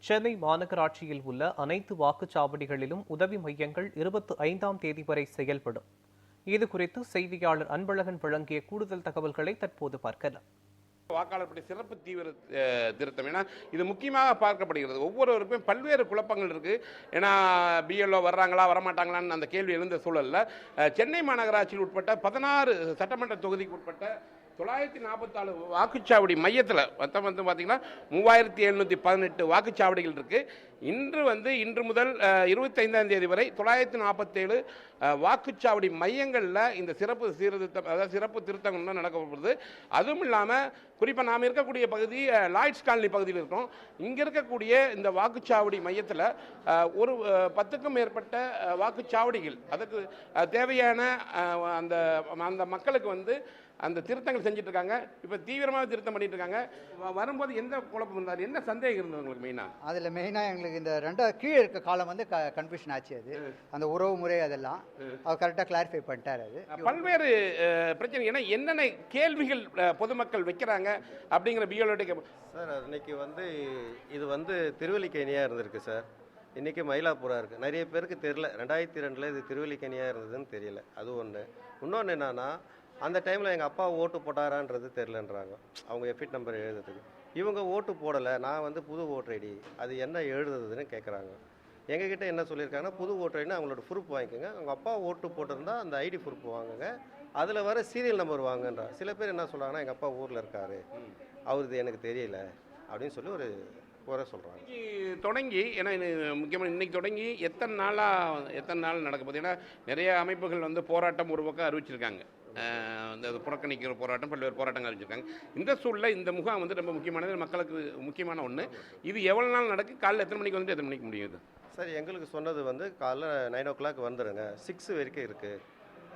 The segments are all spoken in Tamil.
சென்னை மாநகராட்சியில் உள்ள அனைத்து வாக்குச்சாவடிகளிலும் உதவி மையங்கள் 25ஆம் தேதி வரை செயல்படும். இதுகுறித்து செய்தியாளர் அன்பழகன் வழங்கிய கூடுதல் தகவல்களை தற்போது பார்க்கலாம். வாக்காளர் பட்டியல் சிறப்பு தீவிர திருத்தம், ஏன்னா இது முக்கியமாக பார்க்கப்படுகிறது. ஒவ்வொருவருக்கும் பல்வேறு குழப்பங்கள் இருக்கு. ஏன்னா பிஎல்ஓ வர்றாங்களா வரமாட்டாங்களான்னு அந்த கேள்வி எழுந்த சூழல்ல சென்னை மாநகராட்சியில் உட்பட்ட 16 சட்டமன்ற தொகுதிக்கு உட்பட்ட 944 வாக்குச்சாவடி மையத்தில் மொத்தம் பார்த்தீங்கன்னா 3718 வாக்குச்சாவடிகள் இருக்கு. இன்று முதல் 25ஆம் தேதி வரை 947 வாக்குச்சாவடி மையங்களில் இந்த சிறப்பு சீர்திருத்தம், அதாவது சிறப்பு திருத்தங்கள் நடக்கப்படுது. அதுவும் இல்லாமல் குறிப்பாக நாம் இருக்கக்கூடிய பகுதி லாய்ட்ஸ் காலனி பகுதியில் இருக்கோம். இங்கே இருக்கக்கூடிய இந்த வாக்குச்சாவடி மையத்தில் ஒரு 10க்கும் மேற்பட்ட வாக்குச்சாவடிகள், அதுக்கு தேவையான அந்த மக்களுக்கு அந்த திருத்தங்கள் செஞ்சுட்டு இருக்காங்க. இப்போ தீவிரமாக திருத்தம் பண்ணிட்டு இருக்காங்க. வரும்போது எந்த குழப்பம் இருந்தார், என்ன சந்தேகம் இருந்தது உங்களுக்கு மெயினாக? அதில் மெயினாக எங்களுக்கு இந்த கீழே இருக்க காலம் கன்ஃபியூஷன் ஆச்சு. அது அந்த உறவு முறை அதெல்லாம் அவர் கரெக்டாக கிளாரிஃபை பண்ணிட்டார். அது பல்வேறு பிரச்சனை, ஏன்னா என்னென்ன கேள்விகள் பொதுமக்கள் வைக்கிறாங்க அப்படிங்கிற பிஎல்ஓ சார். இன்னைக்கு இது திருவல்லிக்கேணியாக இருந்திருக்கு சார். இன்றைக்கி மயிலாப்பூராக இருக்குது. நிறைய பேருக்கு தெரியல, 2002 இது திருவல்லிக்கேணியாக இருந்ததுன்னு தெரியல. அது ஒன்று. இன்னொன்று என்னன்னா, அந்த டைமில் எங்கள் அப்பா ஓட்டு போட்டாரான்றது தெரிலன்றாங்க. அவங்க எஃபிட் நம்பர் எழுதுறதுக்கு இவங்க ஓட்டு போடலை. நான் புது ஓட்டர் ஐடி அது என்ன எழுதுறதுன்னு கேட்குறாங்க. எங்ககிட்ட என்ன சொல்லியிருக்காங்கன்னா, புது ஓட்டர் ஐடினா அவங்களோட ப்ரூஃப் வாங்கிக்கோங்க, அவங்க அப்பா ஓட்டு போட்டிருந்தா அந்த ஐடி ப்ரூஃப் வாங்குங்க, அதில் வர சீரியல் நம்பர் வாங்கன்றா. சில பேர் என்ன சொல்கிறாங்கன்னா, எங்கள் அப்பா ஊரில் இருக்காரு, அவருக்கு எனக்கு தெரியல அப்படின்னு சொல்லி ஒரு குறை சொல்கிறாங்க. தொடங்கி, ஏன்னா முக்கியமாக இன்னைக்கு தொடங்கி எத்தனை நாள் நடக்க போகுது? ஏன்னா நிறைய அமைப்புகள் போராட்டம் ஒரு பக்கம் அறிவிச்சிருக்காங்க. புறக்கணிக்கிற போராட்டம், பல்வேறு போராட்டங்கள் அறிவிச்சிருக்காங்க. இந்த சூழலில் இந்த முகாம் ரொம்ப முக்கியமானது, மக்களுக்கு முக்கியமான ஒன்று. இது எவ்வளோ நாள் நடக்கு? காலையில் எத்தனை மணிக்கு எத்தனை மணிக்கு முடியுது? சார், எங்களுக்கு சொன்னது காலைல 9 o'clock வந்துடுங்க, 6 வரைக்கும் இருக்குது.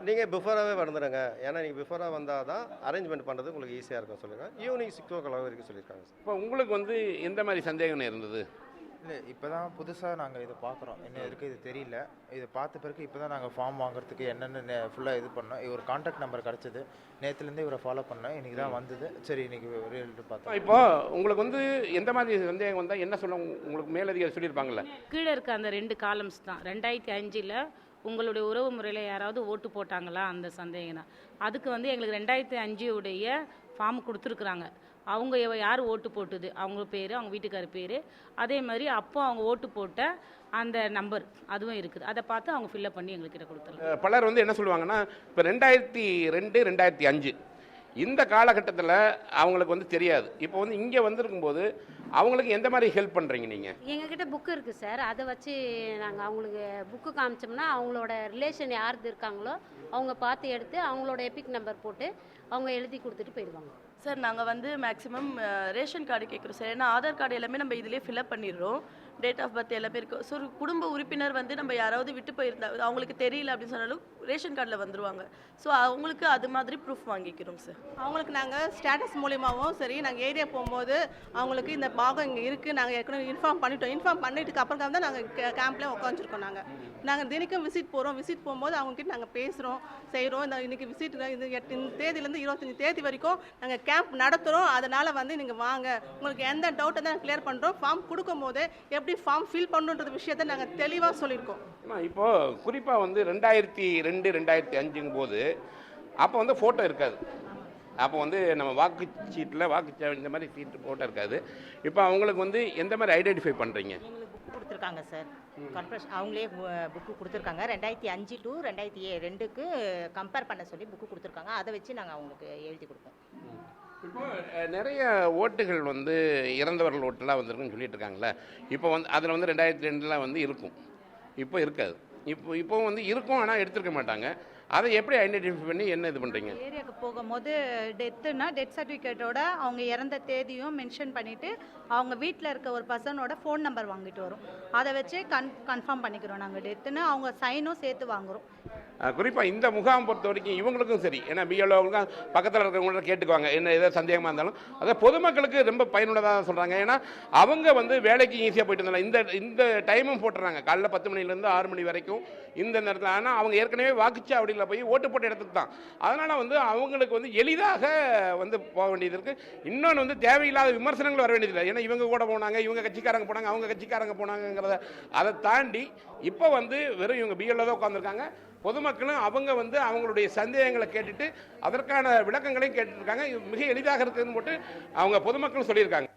நீங்கள் பிஃபோராகவே வந்துடுங்க, ஏன்னா நீங்கள் பிஃபோராக வந்தால் தான் அரேஞ்ச்மெண்ட் பண்ணுறது உங்களுக்கு ஈஸியாக இருக்கும் சொல்லியிருக்காங்க. ஈவினிங் 6 o'clock வரைக்கும் சொல்லியிருக்காங்க சார். இப்போ உங்களுக்கு எந்த மாதிரி சந்தேகம் இருந்தது? இல்லை, இப்போ தான் புதுசாக நாங்கள் இதை பார்க்குறோம். என்ன இருக்குது இது தெரியல. இதை பார்த்த பிறகு இப்போ தான் நாங்கள் ஃபார்ம் வாங்குறதுக்கு என்னென்னு ஃபுல்லாக இது பண்ணோம். இவர் கான்டாக்ட் நம்பர் கிடச்சிது. நேற்றுலேருந்தே இவரை ஃபாலோ பண்ணோம். இன்றைக்கி தான் வந்தது. சரி, இன்றைக்கி ரிசல்ட் பார்த்தோம். இப்போ உங்களுக்கு எந்த மாதிரி சந்தேகம் வந்தால் என்ன சொல்ல உங்களுக்கு மேலதிகாரி சொல்லியிருப்பாங்கல்ல? கீழே இருக்க அந்த 2 காலம்ஸ் தான். 2005 உங்களுடைய உறவு முறையில் யாராவது ஓட்டு போட்டாங்களா, அந்த சந்தேகம் தான். அதுக்கு எங்களுக்கு 2005 உடைய ஃபார்ம் கொடுத்துருக்குறாங்க. அவங்க யார் ஓட்டு போட்டுது, அவங்க பேர், அவங்க வீட்டுக்கார பேர், அதே மாதிரி அப்போ அவங்க ஓட்டு போட்ட அந்த நம்பர் அதுவும் இருக்குது. அதை பார்த்து அவங்க ஃபில்லப் பண்ணி எங்கள்கிட்ட கொடுத்துருக்காங்க. பலர் என்ன சொல்லுவாங்கன்னா, இப்போ 2002 2005 இந்த காலகட்டத்தில் அவங்களுக்கு தெரியாது. இப்போ இங்கே வந்திருக்கும்போது அவங்களுக்கு எந்த மாதிரி ஹெல்ப் பண்ணுறீங்க நீங்கள்? எங்ககிட்ட புக்கு இருக்குது சார். அதை வச்சு நாங்கள் அவங்களுக்கு புக்கு காமிச்சோம்னா அவங்களோட ரிலேஷன் யார் இருக்காங்களோ அவங்க பார்த்து எடுத்து அவங்களோட எபிக் நம்பர் போட்டு அவங்க எழுதி கொடுத்துட்டு போயிடுவாங்க. சார், நாங்கள் மேக்ஸிமம் ரேஷன் கார்டு கேட்குறோம் சார். ஏன்னா ஆதார் கார்டு எல்லாமே நம்ம இதிலே ஃபில்அப் பண்ணிடுறோம். டேட் ஆஃப் பர்த் எல்லாமே இருக்கும். ஸோ குடும்ப உறுப்பினர் நம்ம யாராவது விட்டு போயிருந்தா அவங்களுக்கு தெரியல அப்படின்னு சொன்னாலும் ரேஷன் கார்டில் வந்துடுவாங்க. ஸோ அவங்களுக்கு அது மாதிரி ப்ரூஃப் வாங்கிக்கிறோம் சார். அவங்களுக்கு நாங்கள் ஸ்டேட்டஸ் மூலியமாகவும் சரி, நாங்கள் ஏரியா போகும்போது அவங்களுக்கு இந்த பாகம் இங்கே இருக்குது, நாங்கள் ஏற்கனவே இன்ஃபார்ம் பண்ணிட்டோம். இன்ஃபார்ம் பண்ணிட்டுக்கு அப்புறம் தான் நாங்கள் கேம்ப்லேயே உட்காந்துருக்கோம். நாங்கள் தினைக்கும் விசிட் போகிறோம். விசிட் போகும்போது அவங்ககிட்ட நாங்கள் பேசுகிறோம், செய்கிறோம். இன்றைக்கி விசிட் இந்த தேதியிலேருந்து 25 தேதி வரைக்கும் நாங்கள் கேம்ப் நடத்துகிறோம். அதனால் நீங்கள் வாங்க, உங்களுக்கு எந்த டவுட்டை தான் கிளியர் பண்ணுறோம். ஃபார்ம் கொடுக்கும் போது எப்படி ஃபார்ம் ஃபில் பண்ணுன்ற விஷயத்தை நாங்கள் தெளிவாக சொல்லியிருக்கோம். இப்போ குறிப்பாக 2002 2005 போது அப்போ ஃபோட்டோ இருக்காது. அப்போ நம்ம வாக்குச்சீட்டில் இந்த மாதிரி சீட்டு ஃபோட்டோ இருக்காது. இப்போ அவங்களுக்கு எந்த மாதிரி ஐடென்டிஃபை பண்ணுறீங்க? புக்கு கொடுத்துருக்காங்க சார். கார்பரேஷன் அவங்களே புக்கு கொடுத்துருக்காங்க. 2005 to 2002க்கு கம்பேர் பண்ண சொல்லி புக்கு கொடுத்துருக்காங்க. அதை வச்சு நாங்கள் அவங்களுக்கு எழுதி கொடுப்போம். இப்போ நிறைய ஓட்டுகள் இறந்தவர்கள் ஓட்டுலாம் வந்திருக்குன்னு சொல்லிட்டு இருக்காங்களே. இப்போ அதில் 2002 இருக்கும், இப்போ இருக்காது. இப்போ இருக்கும், ஆனால் எடுத்துருக்க மாட்டாங்க. அதை எப்படி ஐடென்டிஃபை பண்ணி என்ன இது பண்ணுறீங்க? ஏரியாவுக்கு போகும்போது டெத்துனா டெத் சர்டிஃபிகேட்டோட அவங்க இறந்த தேதியும் மென்ஷன் பண்ணிவிட்டு அவங்க வீட்டில் இருக்க ஒரு பர்சனோட ஃபோன் நம்பர் வாங்கிட்டு வரும். அதை வச்சு கன்ஃபார்ம் பண்ணிக்கிறோம் நாங்கள் டெத்துன்னு. அவங்க சைனும் சேர்த்து வாங்குகிறோம். குறிப்பாக இந்த முகாம் பொறுத்த வரைக்கும் இவங்களுக்கும் சரி, ஏன்னா பிஎல்ஓங்களுக்கும் பக்கத்தில் இருக்கிறவங்கள கேட்டுக்குவாங்க என்ன ஏதாவது சந்தேகமாக இருந்தாலும். அதை பொதுமக்களுக்கு ரொம்ப பயனுள்ளதாக சொல்கிறாங்க. ஏன்னா அவங்க வந்து வேலைக்கு ஈஸியாக போயிட்டு இருந்தாங்க. இந்த டைமும் போட்டுறாங்க, காலைல 10 மணிலேருந்து 6 மணி வரைக்கும் இந்த நேரத்தில். ஆனால் அவங்க ஏற்கனவே வாக்குச்சாவடியில் போய் ஓட்டு போட்ட இடத்துக்கு தான். அதனால் வந்து அவங்களுக்கு வந்து எளிதாக வந்து போக வேண்டியது இருக்குது. இன்னொன்று வந்து தேவையில்லாத விமர்சனங்கள் வர வேண்டியதில்லை. ஏன்னா இவங்க கூட போனாங்க, இவங்க கட்சிக்காரங்க போனாங்க, அவங்க கட்சிக்காரங்க போனாங்கிறத அதை தாண்டி இப்போ வந்து வெறும் இவங்க பிஎல்ஓ தான் உட்காந்துருக்காங்க. பொதுமக்களும் அவங்க வந்து அவங்களுடைய சந்தேகங்களை கேட்டுட்டு அதற்கான விளக்கங்களையும் கேட்டுருக்காங்க. மிக எளிதாக இருக்குதுன்னு போட்டு அவங்க பொதுமக்களும் சொல்லியிருக்காங்க.